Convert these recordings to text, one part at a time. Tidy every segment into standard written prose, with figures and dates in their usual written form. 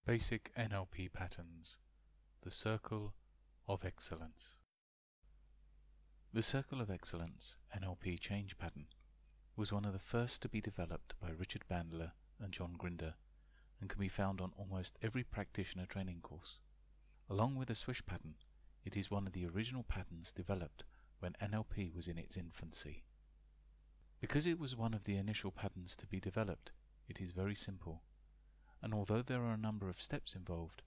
Basic NLP Patterns. The Circle of Excellence. The Circle of Excellence NLP change pattern was one of the first to be developed by Richard Bandler and John Grinder, and can be found on almost every practitioner training course. Along with the swish pattern, it is one of the original patterns developed when NLP was in its infancy. Because it was one of the initial patterns to be developed, it is very simple, and although there are a number of steps involved,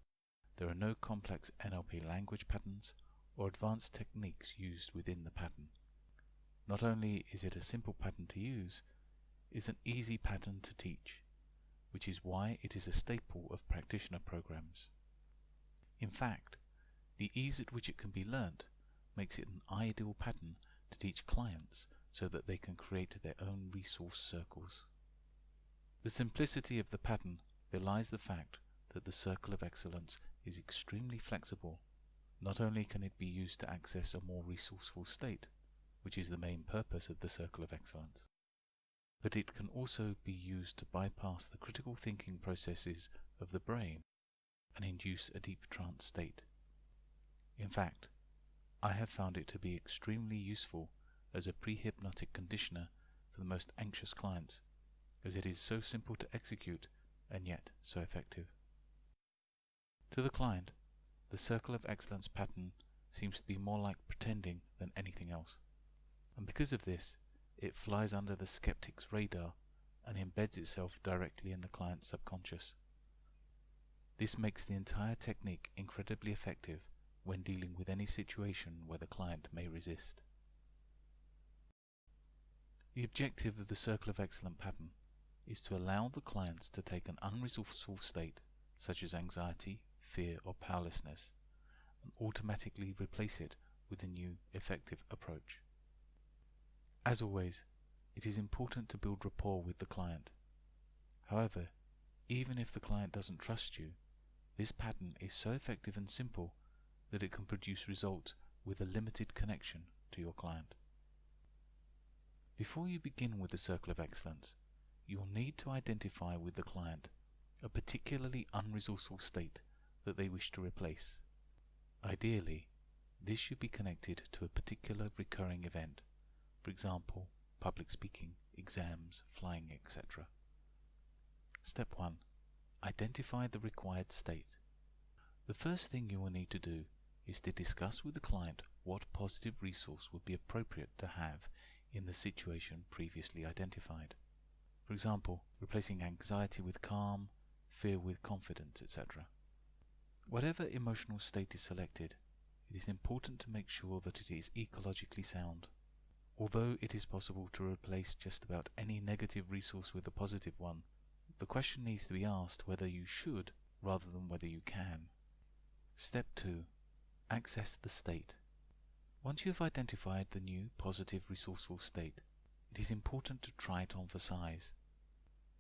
there are no complex NLP language patterns or advanced techniques used within the pattern. Not only is it a simple pattern to use, it's an easy pattern to teach, which is why it is a staple of practitioner programs. In fact, the ease at which it can be learnt makes it an ideal pattern to teach clients so that they can create their own resource circles. The simplicity of the pattern belies the fact that the Circle of Excellence is extremely flexible. Not only can it be used to access a more resourceful state, which is the main purpose of the Circle of Excellence, but it can also be used to bypass the critical thinking processes of the brain and induce a deep trance state. In fact, I have found it to be extremely useful as a pre-hypnotic conditioner for the most anxious clients, as it is so simple to execute and yet so effective. To the client, the Circle of Excellence pattern seems to be more like pretending than anything else, and because of this, it flies under the skeptic's radar and embeds itself directly in the client's subconscious. This makes the entire technique incredibly effective when dealing with any situation where the client may resist. The objective of the Circle of Excellence pattern is to allow the clients to take an unresourceful state, such as anxiety, fear, or powerlessness, and automatically replace it with a new, effective approach. As always, it is important to build rapport with the client. However, even if the client doesn't trust you, this pattern is so effective and simple that it can produce results with a limited connection to your client. Before you begin with the Circle of Excellence, you will need to identify with the client a particularly unresourceful state that they wish to replace. Ideally, this should be connected to a particular recurring event, for example, public speaking, exams, flying, etc. Step 1. Identify the required state. The first thing you will need to do is to discuss with the client what positive resource would be appropriate to have in the situation previously identified. For example, replacing anxiety with calm, fear with confidence, etc. Whatever emotional state is selected, it is important to make sure that it is ecologically sound. Although it is possible to replace just about any negative resource with a positive one, the question needs to be asked whether you should rather than whether you can. Step 2. Access the state. Once you have identified the new positive resourceful state, it is important to try it on for size.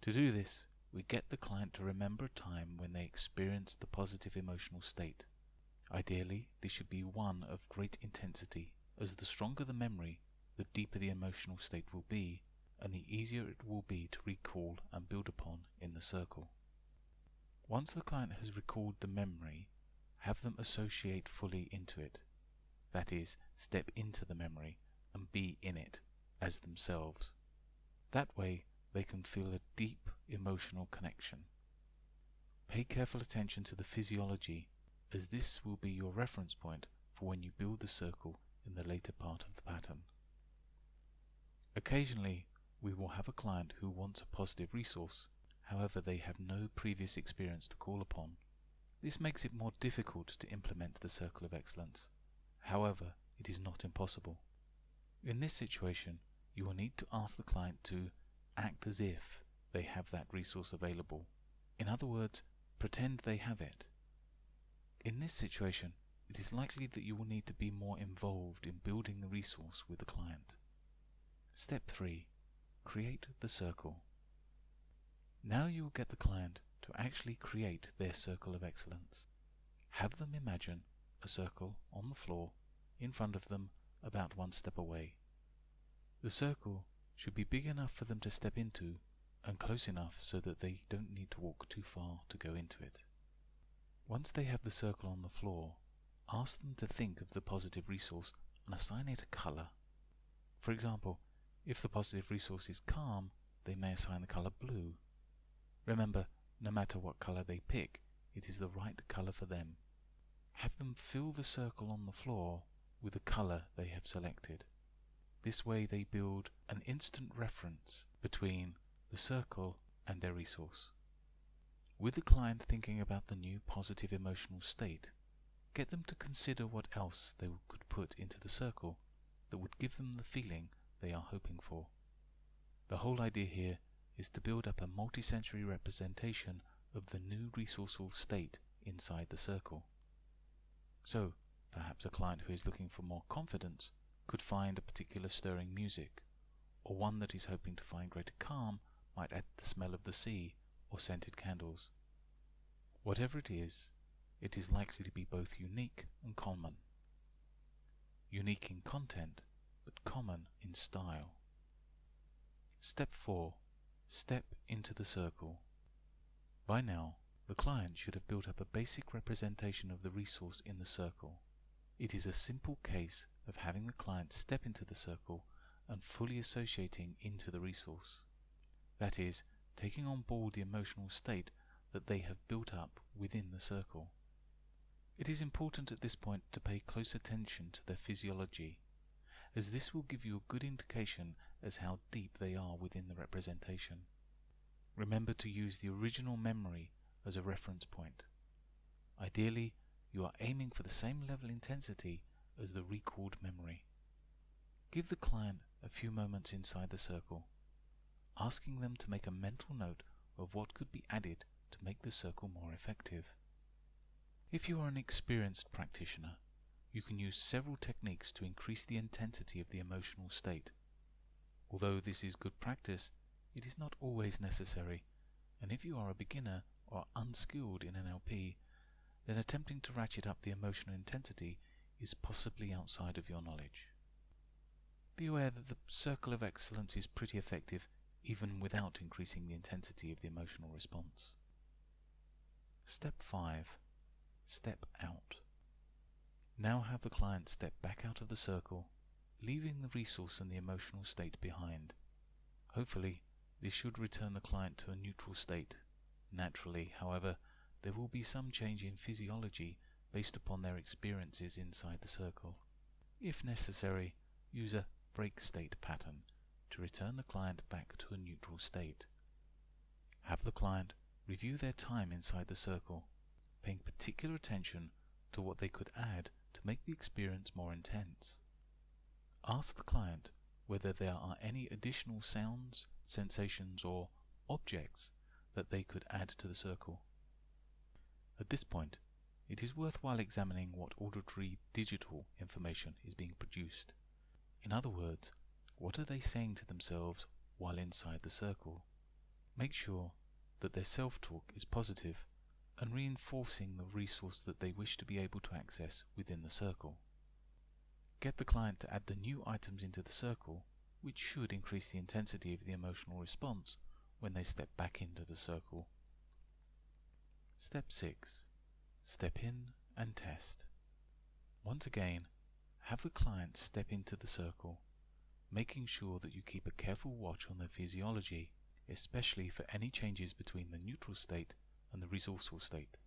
To do this, we get the client to remember a time when they experienced the positive emotional state. Ideally, this should be one of great intensity, as the stronger the memory, the deeper the emotional state will be, and the easier it will be to recall and build upon in the circle. Once the client has recalled the memory, have them associate fully into it. That is, step into the memory and be in it as themselves. That way, they can feel a deep emotional connection. Pay careful attention to the physiology, as this will be your reference point for when you build the circle in the later part of the pattern. Occasionally, we will have a client who wants a positive resource, however they have no previous experience to call upon. This makes it more difficult to implement the Circle of Excellence. However, it is not impossible. In this situation, you will need to ask the client to act as if they have that resource available. In other words, pretend they have it. In this situation, it is likely that you will need to be more involved in building the resource with the client. Step 3. Create the circle. Now you will get the client to actually create their Circle of Excellence. Have them imagine a circle on the floor in front of them about one step away. The circle should be big enough for them to step into and close enough so that they don't need to walk too far to go into it. Once they have the circle on the floor, ask them to think of the positive resource and assign it a color. For example, if the positive resource is calm, they may assign the color blue. Remember, no matter what color they pick, it is the right color for them. Have them fill the circle on the floor with the color they have selected. This way they build an instant reference between the circle and their resource. With the client thinking about the new positive emotional state, get them to consider what else they could put into the circle that would give them the feeling they are hoping for. The whole idea here is to build up a multisensory representation of the new resourceful state inside the circle. So, perhaps a client who is looking for more confidence could find a particular stirring music, or one that is hoping to find greater calm might add the smell of the sea or scented candles. Whatever it is likely to be both unique and common. Unique in content, but common in style. Step 4. Step into the circle. By now, the client should have built up a basic representation of the resource in the circle. It is a simple case of having the client step into the circle and fully associating into the resource. That is, taking on board the emotional state that they have built up within the circle. It is important at this point to pay close attention to their physiology, as this will give you a good indication as how deep they are within the representation. Remember to use the original memory as a reference point. Ideally, you are aiming for the same level intensity as the recalled memory. Give the client a few moments inside the circle, asking them to make a mental note of what could be added to make the circle more effective. If you are an experienced practitioner, you can use several techniques to increase the intensity of the emotional state. Although this is good practice, it is not always necessary, and if you are a beginner or unskilled in NLP, then attempting to ratchet up the emotional intensity is possibly outside of your knowledge. Be aware that the circle of excellence is pretty effective even without increasing the intensity of the emotional response. Step 5. Step out. Now have the client step back out of the circle, leaving the resource and the emotional state behind. Hopefully, this should return the client to a neutral state. Naturally, however, there will be some change in physiology based upon their experiences inside the circle. If necessary, use a break state pattern to return the client back to a neutral state. Have the client review their time inside the circle, paying particular attention to what they could add to make the experience more intense. Ask the client whether there are any additional sounds, sensations, or objects that they could add to the circle. At this point, it is worthwhile examining what auditory digital information is being produced. In other words, what are they saying to themselves while inside the circle? Make sure that their self-talk is positive and reinforcing the resource that they wish to be able to access within the circle. Get the client to add the new items into the circle, which should increase the intensity of the emotional response when they step back into the circle. Step 6. Step in and test. Once again, have the client step into the circle, making sure that you keep a careful watch on their physiology, especially for any changes between the neutral state and the resourceful state.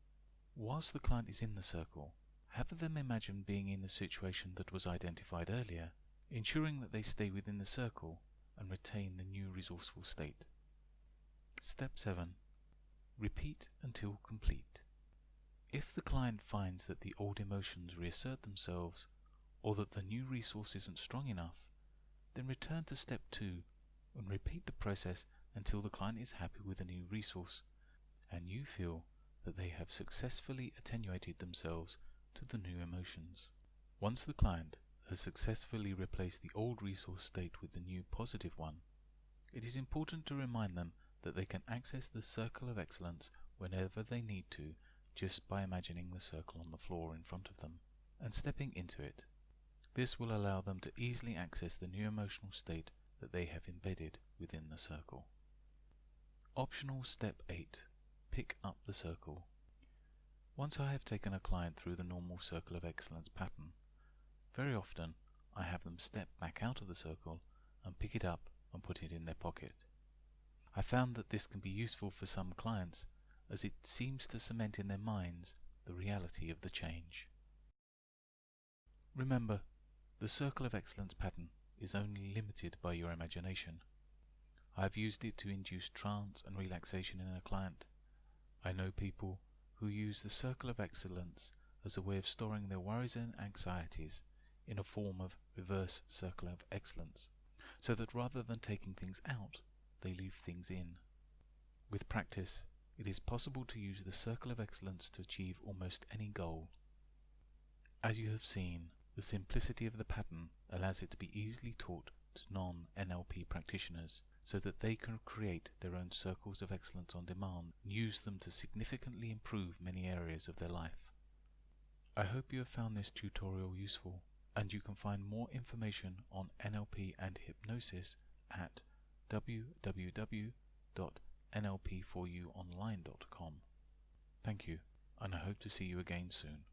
Whilst the client is in the circle, have them imagine being in the situation that was identified earlier, ensuring that they stay within the circle and retain the new resourceful state. Step 7. Repeat until complete. If the client finds that the old emotions reassert themselves, or that the new resource isn't strong enough, then return to step 2 and repeat the process until the client is happy with the new resource and you feel that they have successfully attenuated themselves to the new emotions. Once the client has successfully replaced the old resource state with the new positive one, it is important to remind them that they can access the circle of excellence whenever they need to, just by imagining the circle on the floor in front of them and stepping into it. This will allow them to easily access the new emotional state that they have embedded within the circle. Optional Step 8. Pick up the circle. Once I have taken a client through the normal Circle of Excellence pattern, very often I have them step back out of the circle and pick it up and put it in their pocket. I found that this can be useful for some clients, as it seems to cement in their minds the reality of the change. Remember, the Circle of Excellence pattern is only limited by your imagination. I have used it to induce trance and relaxation in a client. I know people who use the Circle of Excellence as a way of storing their worries and anxieties in a form of reverse Circle of Excellence, so that rather than taking things out, they leave things in. With practice, it is possible to use the Circle of Excellence to achieve almost any goal. As you have seen, the simplicity of the pattern allows it to be easily taught to non-NLP practitioners, so that they can create their own circles of excellence on demand and use them to significantly improve many areas of their life. I hope you have found this tutorial useful, and you can find more information on NLP and hypnosis at www.nlp4uonline.com. Thank you, and I hope to see you again soon.